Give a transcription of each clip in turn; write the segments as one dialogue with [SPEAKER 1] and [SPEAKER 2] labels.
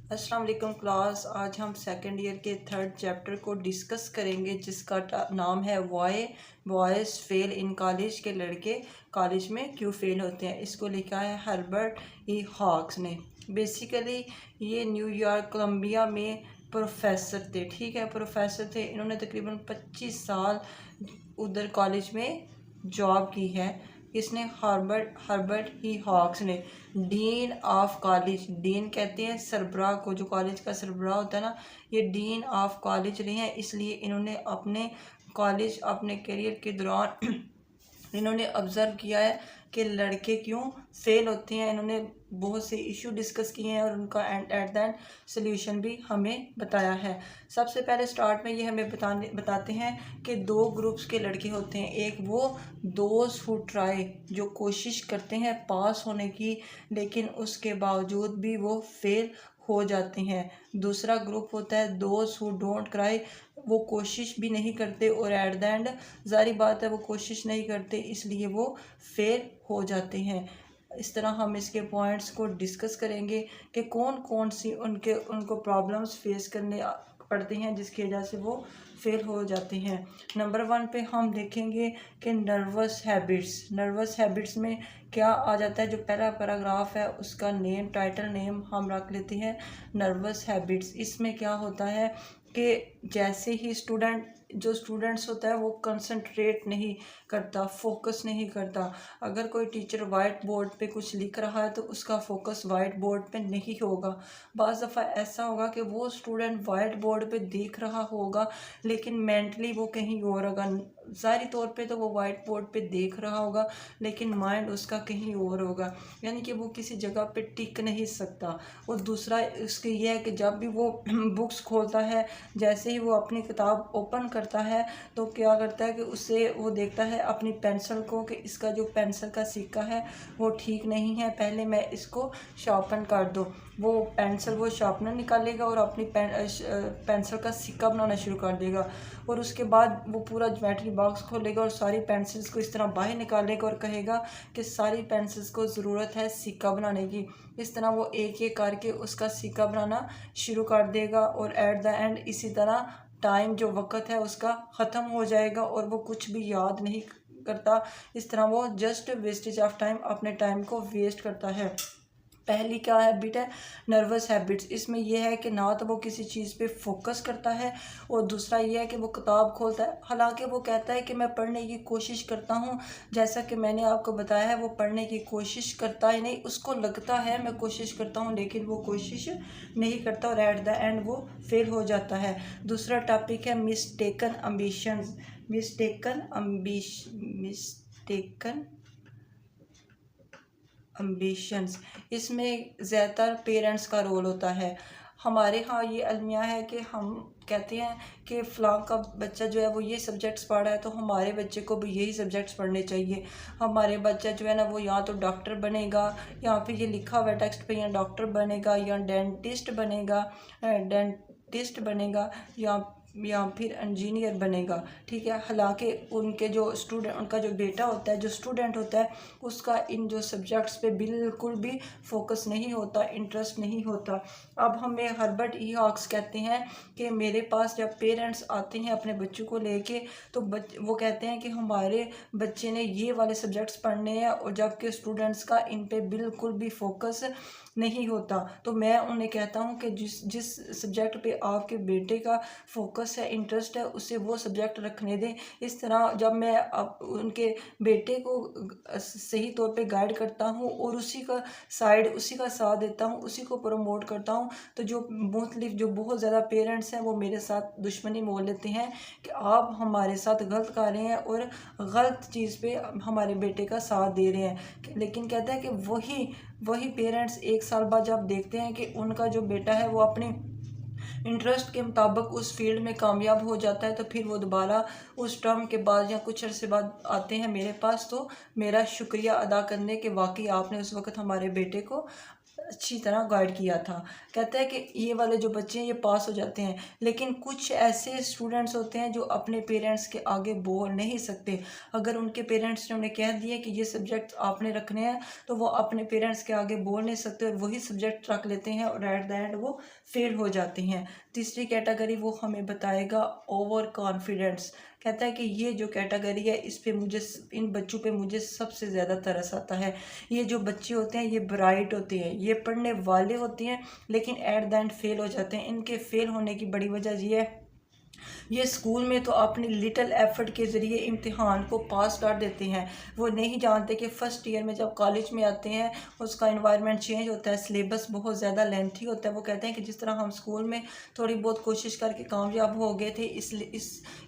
[SPEAKER 1] अस्सलाम वालेकुम क्लास। आज हम सेकंड ईयर के थर्ड चैप्टर को डिस्कस करेंगे जिसका नाम है why boys fail in college के लड़के कॉलेज में क्यों फेल होते हैं। इसको लिखा है हर्बर्ट ई हॉक्स ने। बेसिकली ये न्यूयॉर्क कोलंबिया में प्रोफेसर थे। ठीक है, प्रोफेसर थे। इन्होंने तकरीबन 25 साल उधर कॉलेज में जॉब की है। इसने हर्बर्ट ही हॉक्स ने डीन ऑफ कॉलेज, डीन कहते हैं सरबराह को, जो कॉलेज का सरबराह होता है ना, ये डीन ऑफ कॉलेज रहे हैं। इसलिए इन्होंने अपने करियर के दौरान इन्होंने ऑब्ज़र्व किया है कि लड़के क्यों फेल होते हैं। इन्होंने बहुत से इशू डिस्कस किए हैं और उनका एट द एंड सोल्यूशन भी हमें बताया है। सबसे पहले स्टार्ट में ये हमें बताते हैं कि दो ग्रुप्स के लड़के होते हैं। एक वो दोस्त हु ट्राई, जो कोशिश करते हैं पास होने की, लेकिन उसके बावजूद भी वो फेल हो जाते हैं। दूसरा ग्रुप होता है दोस्त हु डोंट क्राई, वो कोशिश भी नहीं करते और एट द एंड ज़ाहिर बात है वो कोशिश नहीं करते, इसलिए वो फेल हो जाते हैं। इस तरह हम इसके पॉइंट्स को डिस्कस करेंगे कि कौन कौन सी उनको प्रॉब्लम्स फेस करने पड़ते हैं जिसकी वजह से वो फेल हो जाते हैं। नंबर 1 पे हम देखेंगे कि नर्वस हैबिट्स में क्या आ जाता है। जो पहला पैराग्राफ है उसका नेम, टाइटल नेम हम रख लेते हैं नर्वस हैबिट्स। इसमें क्या होता है कि जैसे ही स्टूडेंट्स होता है वो कंसंट्रेट नहीं करता, फोकस नहीं करता। अगर कोई टीचर वाइट बोर्ड पे कुछ लिख रहा है तो उसका फोकस वाइट बोर्ड पे नहीं होगा। बाज़ दफ़ा ऐसा होगा कि वो स्टूडेंट वाइट बोर्ड पे देख रहा होगा लेकिन मेंटली वो कहीं और होगा। ज़ाहिरी तौर पे तो वो वाइट बोर्ड पे देख रहा होगा लेकिन माइंड उसका कहीं और होगा, यानी कि वो किसी जगह पे टिक नहीं सकता। और दूसरा उसके यह है कि जब भी वो बुक्स खोलता है, जैसे ही वो अपनी किताब ओपन करता है तो क्या करता है कि उससे वो देखता है अपनी पेंसिल को कि इसका जो पेंसिल का सिक्का है वो ठीक नहीं है, पहले मैं इसको शार्पन कर दूँ। वो पेंसिल वो शार्पनर निकालेगा और अपनी पेंसिल का सिक्का बनाना शुरू कर देगा। और उसके बाद वो पूरा ज्योमेट्री बॉक्स खोलेगा और सारी पेंसिल्स को इस तरह बाहर निकालेगा और कहेगा कि सारी पेंसिल्स को ज़रूरत है सिक्का बनाने की। इस तरह वो एक एक करके उसका सिक्का बनाना शुरू कर देगा और एट द एंड इसी तरह टाइम जो वक़्त है उसका ख़त्म हो जाएगा और वो कुछ भी याद नहीं करता। इस तरह वो जस्ट वेस्टेज ऑफ टाइम, अपने टाइम को वेस्ट करता है। पहली क्या हैबिट है, नर्वस हैबिट्स। इसमें यह है कि ना तो वो किसी चीज़ पे फोकस करता है और दूसरा ये है कि वो किताब खोलता है, हालांकि वो कहता है कि मैं पढ़ने की कोशिश करता हूँ। जैसा कि मैंने आपको बताया है वो पढ़ने की कोशिश करता ही नहीं, उसको लगता है मैं कोशिश करता हूँ लेकिन वो कोशिश नहीं करता और एट द एंड वो फेल हो जाता है। दूसरा टॉपिक है मिस्टेकन अम्बिशंस। अम्बिशंस इसमें ज़्यादातर पेरेंट्स का रोल होता है। हमारे यहाँ ये अलमिया है कि हम कहते हैं कि फ़लाँ का बच्चा जो है वो ये सब्जेक्ट्स पढ़ रहा है तो हमारे बच्चे को भी यही सब्जेक्ट्स पढ़ने चाहिए। हमारे बच्चा जो है ना वो या तो डॉक्टर बनेगा या फिर ये लिखा हुआ टेक्स्ट पे या डॉक्टर बनेगा या डेंटिस्ट बनेगा या फिर इंजीनियर बनेगा। ठीक है, हालांकि उनका जो बेटा होता है, जो स्टूडेंट होता है, उसका इन जो सब्जेक्ट्स पे बिल्कुल भी फोकस नहीं होता, इंटरेस्ट नहीं होता। अब हमें हर्बर्ट ई हॉक्स कहते हैं कि मेरे पास जब पेरेंट्स आते हैं अपने बच्चों को लेके तो वो कहते हैं कि हमारे बच्चे ने ये वाले सब्जेक्ट्स पढ़ने हैं और जबकि स्टूडेंट्स का इन पे बिल्कुल भी फोकस नहीं होता। तो मैं उन्हें कहता हूँ कि जिस सब्जेक्ट पे आपके बेटे का फोकस है, इंटरेस्ट है, उससे वो सब्जेक्ट रखने दें। इस तरह जब मैं उनके बेटे को सही तौर पे गाइड करता हूँ और उसी का साथ देता हूँ, उसी को प्रमोट करता हूँ, तो जो बहुत ज़्यादा पेरेंट्स हैं वो मेरे साथ दुश्मनी मोल लेते हैं कि आप हमारे साथ गलत कर रहे हैं और गलत चीज़ पे हमारे बेटे का साथ दे रहे हैं। लेकिन कहते हैं कि वही पेरेंट्स एक साल बाद जब देखते हैं कि उनका जो बेटा है वो अपनी इंटरेस्ट के मुताबिक उस फील्ड में कामयाब हो जाता है तो फिर वो दोबारा उस टर्म के बाद या कुछ अर्से बाद आते हैं मेरे पास तो मेरा शुक्रिया अदा करने के वाकई आपने उस वक़्त हमारे बेटे को अच्छी तरह गाइड किया था। कहता है कि ये वाले जो बच्चे हैं ये पास हो जाते हैं, लेकिन कुछ ऐसे स्टूडेंट्स होते हैं जो अपने पेरेंट्स के आगे बोल नहीं सकते। अगर उनके पेरेंट्स ने उन्हें कह दिया कि ये सब्जेक्ट आपने रखने हैं, तो वो अपने पेरेंट्स के आगे बोल नहीं सकते और वही सब्जेक्ट रख लेते हैं और एट द एंड वो फेल हो जाते हैं। तीसरी कैटेगरी वो हमें बताएगा ओवर कॉन्फिडेंस। कहता है कि ये जो कैटेगरी है इस पे मुझे, इन बच्चों पे मुझे सबसे ज़्यादा तरस आता है। ये जो बच्चे होते हैं ये ब्राइट होते हैं, ये पढ़ने वाले होते हैं, लेकिन एट द एंड फेल हो जाते हैं। इनके फेल होने की बड़ी वजह ये है, ये स्कूल में तो अपनी लिटिल एफर्ट के ज़रिए इम्तिहान को पास कर देते हैं। वो नहीं जानते कि फ़र्स्ट ईयर में जब कॉलेज में आते हैं उसका इन्वायरमेंट चेंज होता है, सिलेबस बहुत ज़्यादा लेंथी होता है। वो कहते हैं कि जिस तरह हम स्कूल में थोड़ी बहुत कोशिश करके कामयाब हो गए थे, इसलिए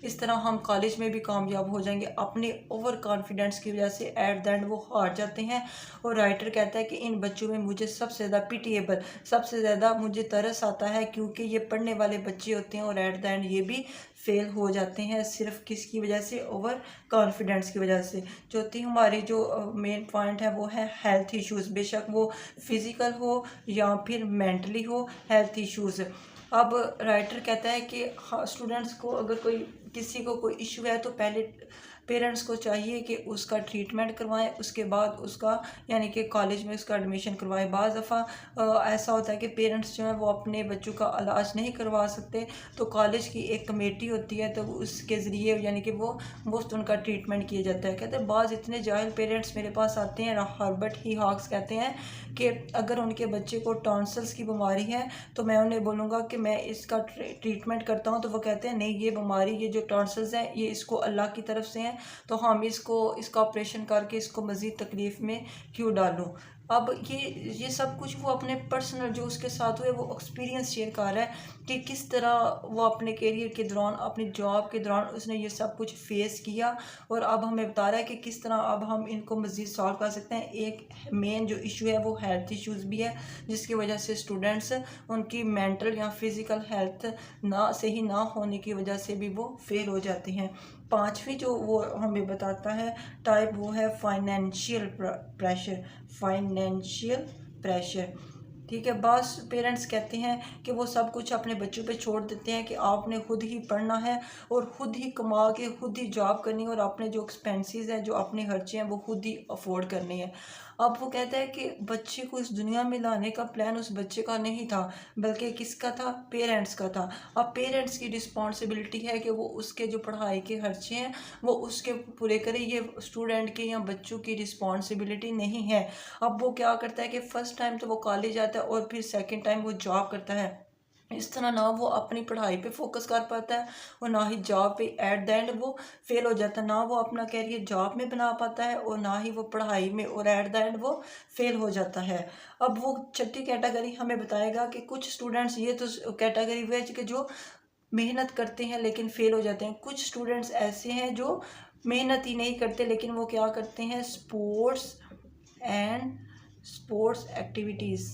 [SPEAKER 1] इस तरह हम कॉलेज में भी कामयाब हो जाएंगे। अपने ओवर कॉन्फिडेंस की वजह से एट द एंड वो हार जाते हैं। और राइटर कहता है कि इन बच्चों में मुझे सबसे ज़्यादा पिटिएबल, सबसे ज़्यादा मुझे तरस आता है, क्योंकि ये पढ़ने वाले बच्चे होते हैं और एट द एंड ये भी फेल हो जाते हैं। सिर्फ किसकी वजह से? ओवर कॉन्फिडेंस की वजह से। चौथी हमारी जो मेन पॉइंट है वो है हेल्थ इश्यूज़। बेशक वो फिज़िकल हो या फिर मेंटली हो, हेल्थ इश्यूज़। अब राइटर कहता है कि स्टूडेंट्स को अगर कोई, किसी को कोई इशू है तो पहले पेरेंट्स को चाहिए कि उसका ट्रीटमेंट करवाएं, उसके बाद उसका यानी कि कॉलेज में उसका एडमिशन करवाएं। बाज़ दफ़ा ऐसा होता है कि पेरेंट्स जो हैं वो अपने बच्चों का इलाज नहीं करवा सकते, तो कॉलेज की एक कमेटी होती है, तो उसके ज़रिए यानी कि वो मुफ्त उनका ट्रीटमेंट किया जाता है। कहते हैं बाज़ इतने जाहिल पेरेंट्स मेरे पास आते हैं, हर्बर्ट ही हॉक्स कहते हैं कि अगर उनके बच्चे को टॉन्सिल्स की बीमारी है तो मैं उन्हें बोलूँगा कि मैं इसका ट्रीटमेंट करता हूँ, तो वो कहते हैं नहीं, ये बीमारी, ये जो टॉन्सिल्स हैं ये इसको अल्लाह की तरफ से हैं, तो हम इसका ऑपरेशन करके इसको मज़ीद तकलीफ़ में क्यों डालूं। अब ये सब कुछ वो अपने पर्सनल जो उसके साथ हुए वो एक्सपीरियंस शेयर कर रहा है कि किस तरह वो अपने करियर के दौरान, अपनी जॉब के दौरान उसने ये सब कुछ फेस किया, और अब हमें बता रहा है कि किस तरह अब हम इनको मज़ीद सॉल्व कर सकते हैं। एक मेन जो इशू है वो हेल्थ इश्यूज़ भी है, जिसकी वजह से स्टूडेंट्स उनकी मेंटल या फिज़िकल हेल्थ ना सही ना होने की वजह से भी वो फेल हो जाते हैं। पांचवी जो वो हमें बताता है टाइप, वो है फाइनेंशियल प्रेशर। फाइनेंशियल प्रेशर, ठीक है। बस पेरेंट्स कहते हैं कि वो सब कुछ अपने बच्चों पे छोड़ देते हैं कि आपने खुद ही पढ़ना है और खुद ही कमा के खुद ही जॉब करनी है और अपने जो एक्सपेंसेस हैं, जो अपने खर्चे हैं, वो खुद ही अफोर्ड करने हैं। अब वो कहता है कि बच्चे को इस दुनिया में लाने का प्लान उस बच्चे का नहीं था, बल्कि किसका था? पेरेंट्स का था। अब पेरेंट्स की रिस्पॉन्सिबिलिटी है कि वो उसके जो पढ़ाई के खर्चे हैं वो उसके पूरे करे, ये स्टूडेंट के या बच्चों की रिस्पॉन्सिबिलिटी नहीं है। अब वो क्या करता है कि फर्स्ट टाइम तो वो कॉलेज आता है और फिर सेकंड टाइम वो जॉब करता है। इस तरह ना वो अपनी पढ़ाई पे फोकस कर पाता है और ना ही जॉब पे। एट द एंड वो फेल हो जाता है, ना वो अपना कैरियर जॉब में बना पाता है और ना ही वो पढ़ाई में, और एट द एंड वो फेल हो जाता है। अब वो छठी कैटेगरी हमें बताएगा कि कुछ स्टूडेंट्स, ये तो कैटेगरी वे कि जो मेहनत करते हैं लेकिन फेल हो जाते हैं। कुछ स्टूडेंट्स ऐसे हैं जो मेहनत ही नहीं करते, लेकिन वो क्या करते हैं? And sports activities.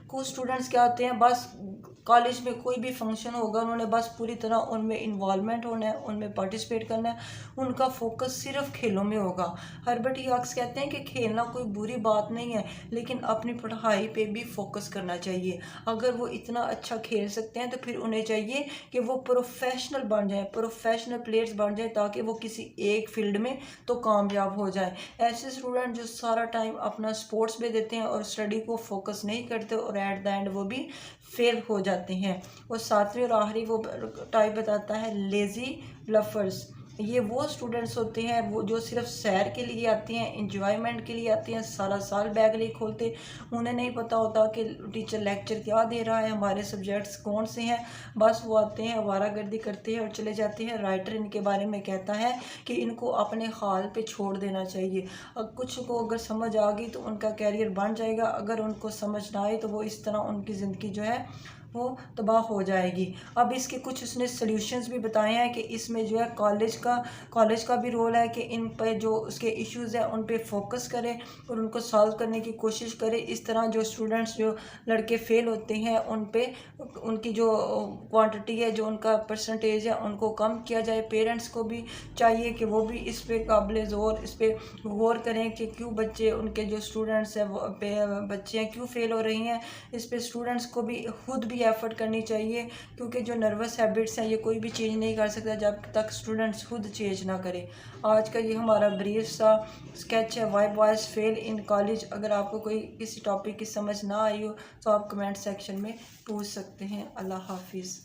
[SPEAKER 1] कुछ स्टूडेंट्स क्या होते हैं, बस कॉलेज में कोई भी फंक्शन होगा उन्होंने बस पूरी तरह उनमें इन्वॉल्वमेंट होना है, उनमें पार्टिसिपेट करना है, उनका फोकस सिर्फ खेलों में होगा। हर्बर्ट हॉक्स कहते हैं कि खेलना कोई बुरी बात नहीं है, लेकिन अपनी पढ़ाई पे भी फोकस करना चाहिए। अगर वो इतना अच्छा खेल सकते हैं तो फिर उन्हें चाहिए कि वो प्रोफेशनल बन जाए, प्रोफेशनल प्लेयर्स बन जाए, ताकि वो किसी एक फील्ड में तो कामयाब हो जाए। ऐसे स्टूडेंट जो सारा टाइम अपना स्पोर्ट्स में देते हैं और स्टडी को फोकस नहीं करते, और एट द एंड वो भी फेल हो जाते हैं। और सातवीं और आखिरी वो टाइप बताता है लेजी ब्लफर्स। ये वो स्टूडेंट्स होते हैं वो जो सिर्फ सैर के लिए आते हैं, इंजॉयमेंट के लिए आते हैं, सारा साल बैग नहीं खोलते, उन्हें नहीं पता होता कि टीचर लेक्चर क्या दे रहा है, हमारे सब्जेक्ट्स कौन से हैं, बस वो आते हैं, आवारागर्दी करते हैं और चले जाते हैं। राइटर इनके बारे में कहता है कि इनको अपने हाल पे छोड़ देना चाहिए। कुछ को अगर समझ आ गई तो उनका कैरियर बन जाएगा, अगर उनको समझ ना आए तो वो इस तरह उनकी ज़िंदगी जो है वो तबाह हो जाएगी। अब इसके कुछ उसने सॉल्यूशंस भी बताए हैं कि इसमें जो है कॉलेज का भी रोल है कि इन पर जो उसके इश्यूज़ हैं उन पे फोकस करे और उनको सॉल्व करने की कोशिश करे। इस तरह जो स्टूडेंट्स जो लड़के फेल होते हैं उन पे उनकी जो क्वांटिटी है, जो उनका परसेंटेज है, उनको कम किया जाए। पेरेंट्स को भी चाहिए कि वो भी इस पे काबिल ज़ोर इस पे गौर करें कि क्यों बच्चे उनके जो स्टूडेंट्स हैं वो बच्चे हैं क्यों फेल हो रही हैं। इस पे स्टूडेंट्स को भी खुद भी एफर्ट करनी चाहिए, क्योंकि जो नर्वस हैबिट्स हैं ये कोई भी चेंज नहीं कर सकता जब तक स्टूडेंट्स खुद चेंज ना करें। आज का ये हमारा ब्रीफ सा स्केच है why boys fail in college. अगर आपको कोई किसी टॉपिक की समझ ना आई हो तो आप कमेंट सेक्शन में पूछ सकते हैं। अल्लाह हाफिज़।